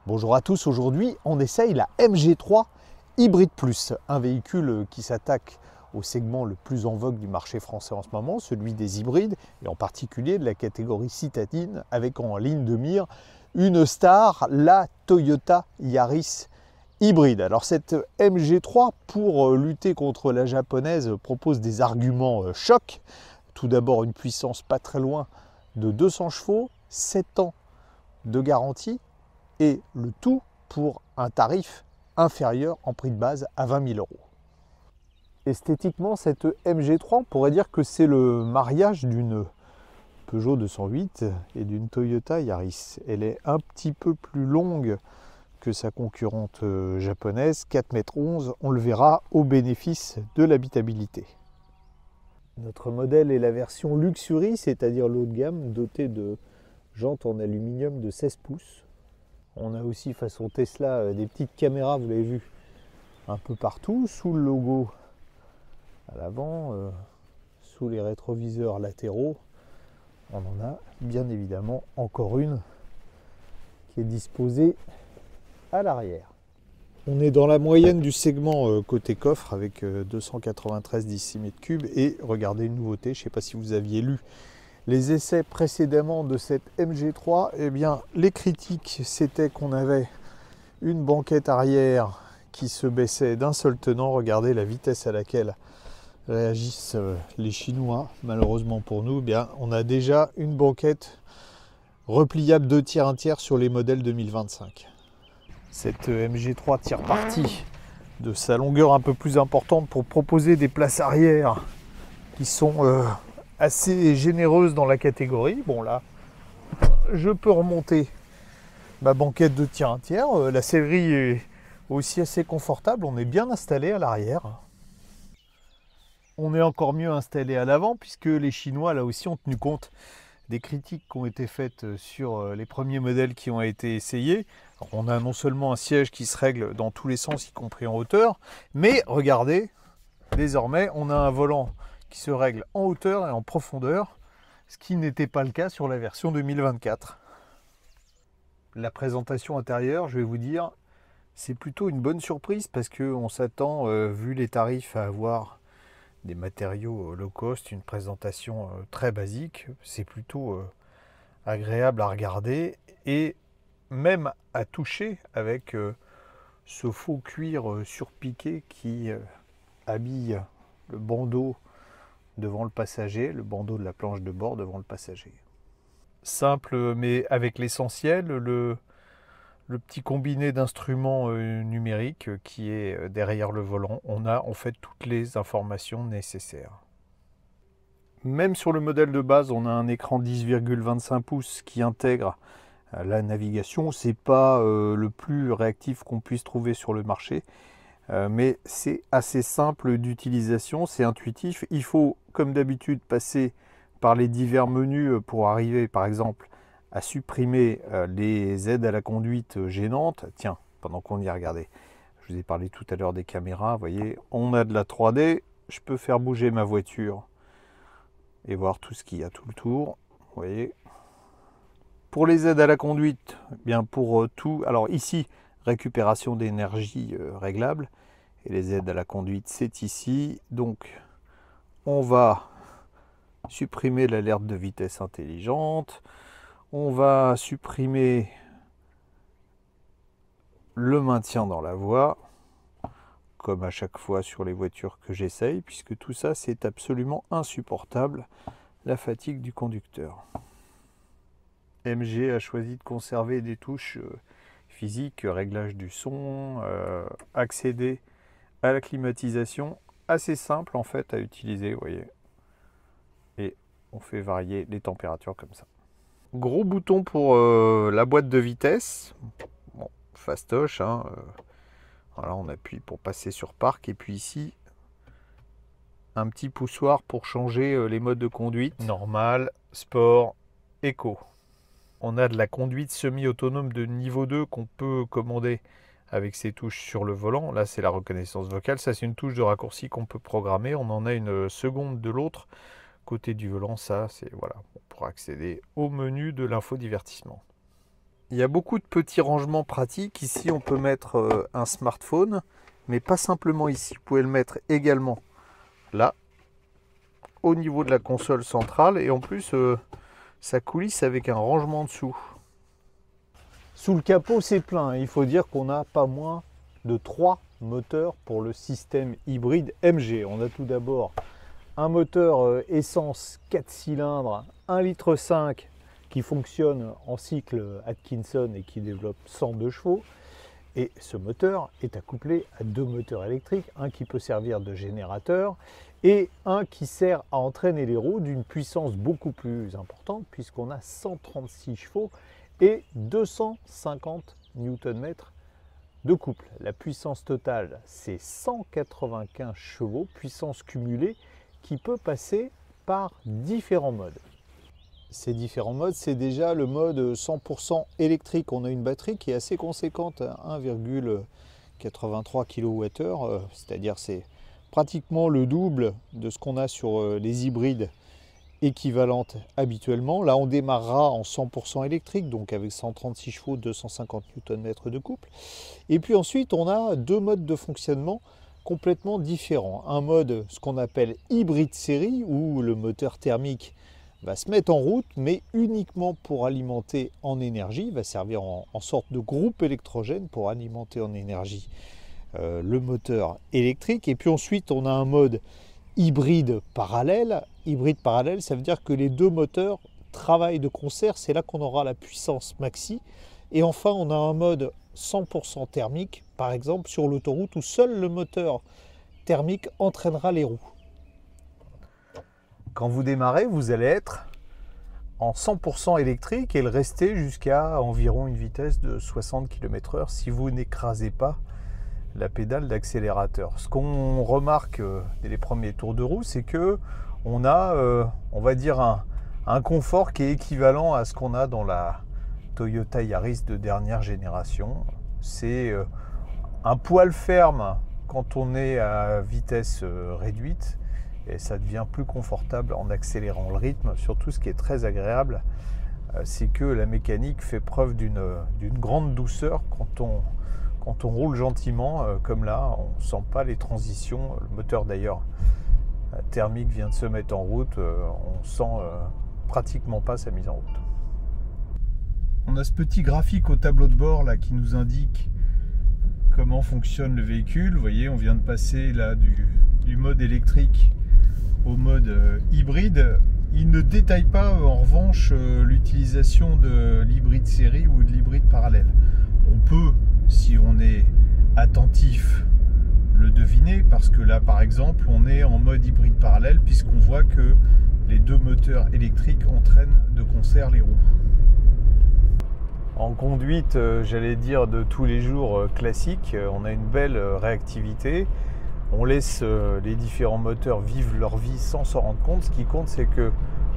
Bonjour à tous, aujourd'hui on essaye la MG3 Hybride Plus, un véhicule qui s'attaque au segment le plus en vogue du marché français en ce moment, celui des hybrides, et en particulier de la catégorie citadine, avec en ligne de mire une star, la Toyota Yaris hybride. Alors cette MG3, pour lutter contre la japonaise, propose des arguments choc. Tout d'abord une puissance pas très loin de 200 chevaux, 7 ans de garantie, et le tout pour un tarif inférieur en prix de base à 20 000 euros. Esthétiquement, cette MG3, on pourrait dire que c'est le mariage d'une Peugeot 208 et d'une Toyota Yaris. Elle est un petit peu plus longue que sa concurrente japonaise, 4,11 m, on le verra au bénéfice de l'habitabilité. Notre modèle est la version Luxury, c'est-à-dire l'haut de gamme, dotée de jantes en aluminium de 16 pouces. On a aussi façon Tesla des petites caméras, vous l'avez vu, un peu partout, sous le logo à l'avant, sous les rétroviseurs latéraux. On en a bien évidemment encore une qui est disposée à l'arrière. On est dans la moyenne du segment côté coffre avec 293 cm3 et regardez une nouveauté, je ne sais pas si vous aviez lu les essais précédemment de cette MG3, eh bien les critiques c'était qu'on avait une banquette arrière qui se baissait d'un seul tenant. Regardez la vitesse à laquelle réagissent les Chinois. Malheureusement pour nous, eh bien, on a déjà une banquette repliable 2 tiers 1 tiers sur les modèles 2025. Cette MG3 tire parti de sa longueur un peu plus importante pour proposer des places arrière qui sont assez généreuses dans la catégorie. Bon là, je peux remonter ma banquette de tiers 1 tiers. La sellerie est aussi assez confortable. On est bien installé à l'arrière. On est encore mieux installé à l'avant puisque les Chinois là aussi ont tenu compte des critiques qui ont été faites sur les premiers modèles qui ont été essayés. Alors, on a non seulement un siège qui se règle dans tous les sens, y compris en hauteur, mais regardez, désormais on a un volant qui se règle en hauteur et en profondeur, ce qui n'était pas le cas sur la version 2024. La présentation intérieure, je vais vous dire, c'est plutôt une bonne surprise parce qu'on s'attend, vu les tarifs, à avoir des matériaux low cost, une présentation très basique. C'est plutôt agréable à regarder et même à toucher avec ce faux cuir surpiqué qui habille le bandeau devant le passager, le bandeau de la planche de bord devant le passager. Simple mais avec l'essentiel, le petit combiné d'instruments numériques qui est derrière le volant. On a en fait toutes les informations nécessaires. Même sur le modèle de base, on a un écran 10,25 pouces qui intègre la navigation. C'est pas le plus réactif qu'on puisse trouver sur le marché, mais c'est assez simple d'utilisation, c'est intuitif. Il faut, comme d'habitude, passer par les divers menus pour arriver, par exemple, à supprimer les aides à la conduite gênantes. Tiens, pendant qu'on y a regardé, je vous ai parlé tout à l'heure des caméras, vous voyez, on a de la 3D, je peux faire bouger ma voiture et voir tout ce qu'il y a tout le tour, vous voyez. Pour les aides à la conduite, eh bien pour tout, alors ici, récupération d'énergie réglable, et les aides à la conduite, c'est ici. Donc, on va supprimer l'alerte de vitesse intelligente, on va supprimer le maintien dans la voie, comme à chaque fois sur les voitures que j'essaye, puisque tout ça, c'est absolument insupportable, la fatigue du conducteur. MG a choisi de conserver des touches physiques, réglage du son, accéder à la climatisation, assez simple en fait à utiliser, vous voyez. Et on fait varier les températures comme ça. Gros bouton pour la boîte de vitesse, bon, fastoche, hein, voilà, on appuie pour passer sur parc, et puis ici, un petit poussoir pour changer les modes de conduite, normal, sport, éco. On a de la conduite semi-autonome de niveau 2 qu'on peut commander avec ces touches sur le volant. Là, c'est la reconnaissance vocale. Ça, c'est une touche de raccourci qu'on peut programmer. On en a une seconde de l'autre côté du volant. Ça, c'est voilà, pour accéder au menu de l'infodivertissement. Il y a beaucoup de petits rangements pratiques. Ici, on peut mettre un smartphone, mais pas simplement ici. Vous pouvez le mettre également là, au niveau de la console centrale. Et en plus, ça coulisse avec un rangement dessous. Sous le capot, c'est plein. Il faut dire qu'on n'a pas moins de 3 moteurs pour le système hybride MG. On a tout d'abord un moteur essence 4 cylindres 1,5 litre qui fonctionne en cycle Atkinson et qui développe 102 chevaux. Et ce moteur est accouplé à 2 moteurs électriques, un qui peut servir de générateur et un qui sert à entraîner les roues d'une puissance beaucoup plus importante puisqu'on a 136 chevaux et 250 Nm de couple. La puissance totale, c'est 195 chevaux, puissance cumulée qui peut passer par différents modes. Ces différents modes, c'est déjà le mode 100% électrique. On a une batterie qui est assez conséquente, 1,83 kWh, c'est-à-dire c'est pratiquement le double de ce qu'on a sur les hybrides équivalentes habituellement. Là, on démarrera en 100% électrique, donc avec 136 chevaux, 250 Nm de couple. Et puis ensuite, on a 2 modes de fonctionnement complètement différents. Un mode, ce qu'on appelle hybride série, où le moteur thermique va se mettre en route, mais uniquement pour alimenter en énergie. Il va servir en sorte de groupe électrogène pour alimenter en énergie le moteur électrique. Et puis ensuite, on a un mode hybride parallèle. Hybride parallèle, ça veut dire que les 2 moteurs travaillent de concert. C'est là qu'on aura la puissance maxi. Et enfin, on a un mode 100% thermique, par exemple sur l'autoroute, où seul le moteur thermique entraînera les roues. Quand vous démarrez, vous allez être en 100% électrique et le rester jusqu'à environ une vitesse de 60 km/h si vous n'écrasez pas la pédale d'accélérateur. Ce qu'on remarque dès les premiers tours de roue, c'est que on a, on va dire, un confort qui est équivalent à ce qu'on a dans la Toyota Yaris de dernière génération. C'est un poil ferme quand on est à vitesse réduite et ça devient plus confortable en accélérant le rythme. Surtout, ce qui est très agréable, c'est que la mécanique fait preuve d'une grande douceur quand on roule gentiment, comme là. On ne sent pas les transitions. Le moteur d'ailleurs thermique vient de se mettre en route. On sent pratiquement pas sa mise en route. On a ce petit graphique au tableau de bord là qui nous indique comment fonctionne le véhicule. Vous voyez, on vient de passer là du mode électrique au mode hybride. Il ne détaille pas en revanche l'utilisation de l'hybride série ou de l'hybride parallèle. On peut, si on est attentif, le deviner, parce que là par exemple on est en mode hybride parallèle puisqu'on voit que les 2 moteurs électriques entraînent de concert les roues. En conduite, j'allais dire de tous les jours classique, on a une belle réactivité. On laisse les différents moteurs vivre leur vie sans s'en rendre compte. Ce qui compte, c'est que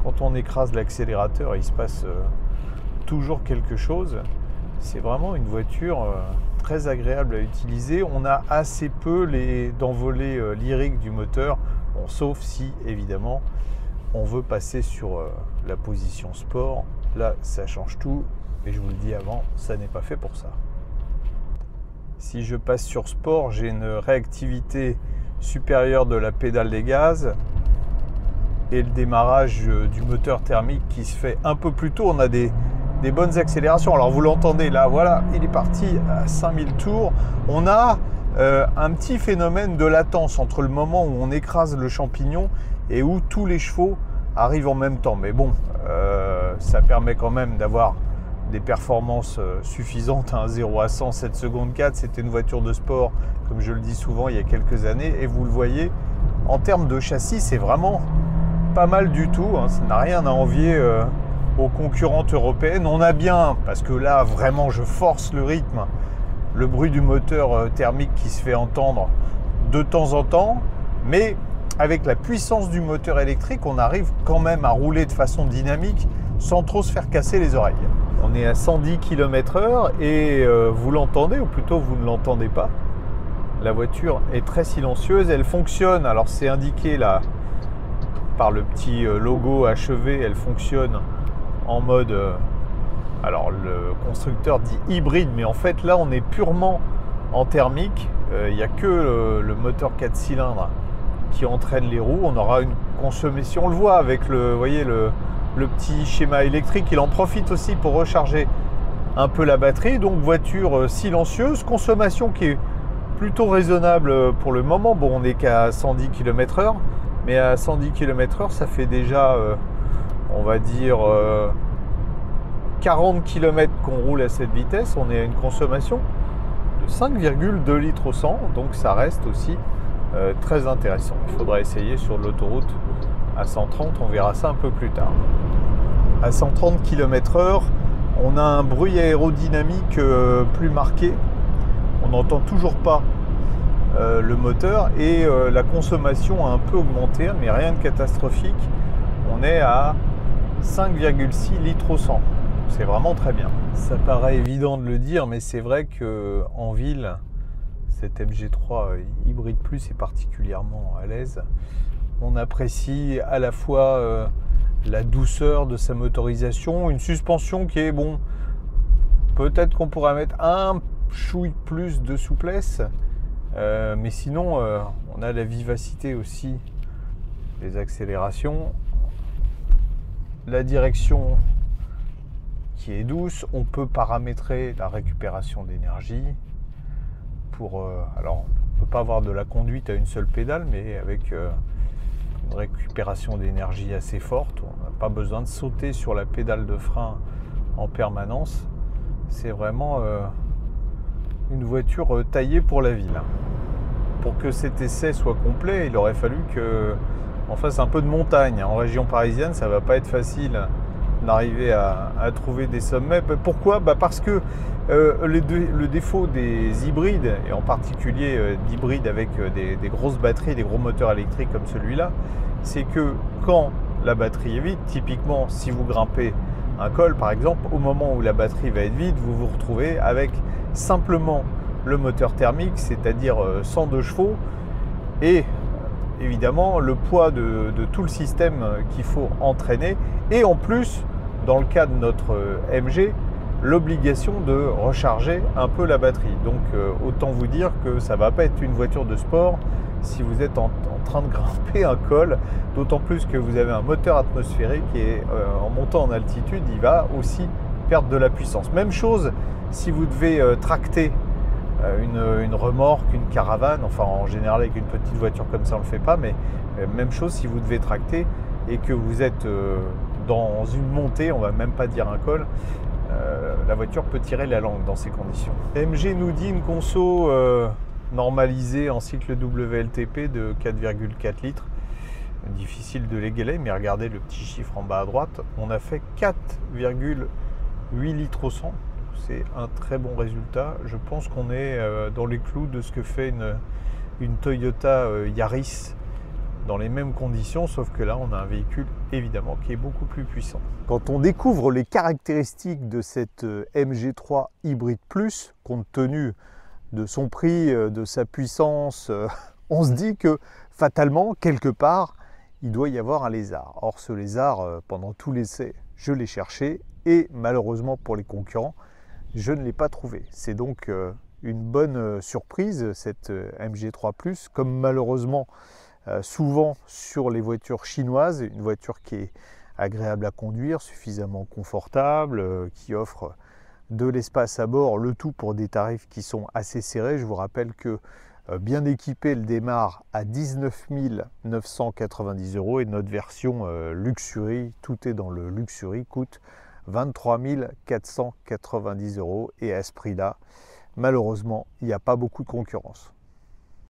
quand on écrase l'accélérateur, il se passe toujours quelque chose. C'est vraiment une voiture très agréable à utiliser. On a assez peu d'envolées lyriques du moteur, bon, sauf si évidemment on veut passer sur la position sport. Là, ça change tout. Et je vous le dis avant, ça n'est pas fait pour ça. Si je passe sur sport, j'ai une réactivité supérieure de la pédale des gaz et le démarrage du moteur thermique qui se fait un peu plus tôt. On a des bonnes accélérations. Alors vous l'entendez là, voilà, il est parti à 5000 tours. On a un petit phénomène de latence entre le moment où on écrase le champignon et où tous les chevaux arrivent en même temps. Mais bon, ça permet quand même d'avoir des performances suffisantes. 0 à 100, 7 secondes 4, c'était une voiture de sport, comme je le dis souvent, il y a quelques années. Et vous le voyez, en termes de châssis, c'est vraiment pas mal du tout. Ça n'a rien à envier aux concurrentes européennes. On a bien, parce que là, vraiment, je force le rythme, le bruit du moteur thermique qui se fait entendre de temps en temps. Mais avec la puissance du moteur électrique, on arrive quand même à rouler de façon dynamique sans trop se faire casser les oreilles. On est à 110 km/h et vous l'entendez, ou plutôt vous ne l'entendez pas. La voiture est très silencieuse, elle fonctionne, alors c'est indiqué là par le petit logo achevé, elle fonctionne en mode Alors le constructeur dit hybride, mais en fait là on est purement en thermique. Il n'y a que le moteur 4 cylindres qui entraîne les roues. On aura une consommation, on le voit avec le petit schéma électrique, il en profite aussi pour recharger un peu la batterie. Donc voiture silencieuse, consommation qui est plutôt raisonnable pour le moment. Bon, on n'est qu'à 110 km/h, mais à 110 km/h ça fait déjà on va dire 40 km qu'on roule à cette vitesse. On est à une consommation de 5,2 litres au 100, donc ça reste aussi très intéressant. Il faudra essayer sur l'autoroute à 130, on verra ça un peu plus tard. À 130 km/h, on a un bruit aérodynamique plus marqué. On n'entend toujours pas le moteur et la consommation a un peu augmenté, mais rien de catastrophique. On est à 5,6 litres au 100. C'est vraiment très bien. Ça paraît évident de le dire, mais c'est vrai qu'en ville, cette MG3 Hybride Plus est particulièrement à l'aise. On apprécie à la fois la douceur de sa motorisation, une suspension qui est bon. Peut-être qu'on pourrait mettre un chouille plus de souplesse, mais sinon on a la vivacité aussi des accélérations, la direction qui est douce. On peut paramétrer la récupération d'énergie pour alors on ne peut pas avoir de la conduite à une seule pédale, mais avec une récupération d'énergie assez forte. On n'a pas besoin de sauter sur la pédale de frein en permanence. C'est vraiment une voiture taillée pour la ville. Pour que cet essai soit complet, il aurait fallu qu'on fasse un peu de montagne. En région parisienne, ça ne va pas être facile d'arriver à trouver des sommets. Pourquoi ? Parce que le défaut des hybrides, et en particulier d'hybrides avec des grosses batteries, des gros moteurs électriques comme celui-là, c'est que quand la batterie est vide, typiquement si vous grimpez un col par exemple, au moment où la batterie va être vide, vous vous retrouvez avec simplement le moteur thermique, c'est-à-dire 102 chevaux, et évidemment le poids de tout le système qu'il faut entraîner, et en plus, dans le cas de notre MG, l'obligation de recharger un peu la batterie. Donc autant vous dire que ça ne va pas être une voiture de sport si vous êtes en train de grimper un col, d'autant plus que vous avez un moteur atmosphérique et en montant en altitude, il va aussi perdre de la puissance. Même chose si vous devez tracter une remorque, une caravane, enfin en général avec une petite voiture comme ça on ne le fait pas, mais même chose si vous devez tracter et que vous êtes dans une montée, on ne va même pas dire un col, la voiture peut tirer la langue dans ces conditions. MG nous dit une conso normalisée en cycle WLTP de 4,4 litres. Difficile de l'égaler, mais regardez le petit chiffre en bas à droite, on a fait 4,8 litres au 100. C'est un très bon résultat. Je pense qu'on est dans les clous de ce que fait une Toyota Yaris dans les mêmes conditions, sauf que là on a un véhicule évidemment qui est beaucoup plus puissant. Quand on découvre les caractéristiques de cette MG3 Hybride Plus, compte tenu de son prix, de sa puissance, on se dit que fatalement, quelque part, il doit y avoir un lézard. Or ce lézard, pendant tout l'essai, je l'ai cherché et malheureusement pour les concurrents, je ne l'ai pas trouvé. C'est donc une bonne surprise cette MG3 Plus, comme malheureusement souvent sur les voitures chinoises, une voiture qui est agréable à conduire, suffisamment confortable, qui offre de l'espace à bord, le tout pour des tarifs qui sont assez serrés. Je vous rappelle que bien équipé, elle démarre à 19 990 € et notre version Luxury, tout est dans le Luxury, coûte 23 490 € et à ce prix-là, malheureusement, il n'y a pas beaucoup de concurrence.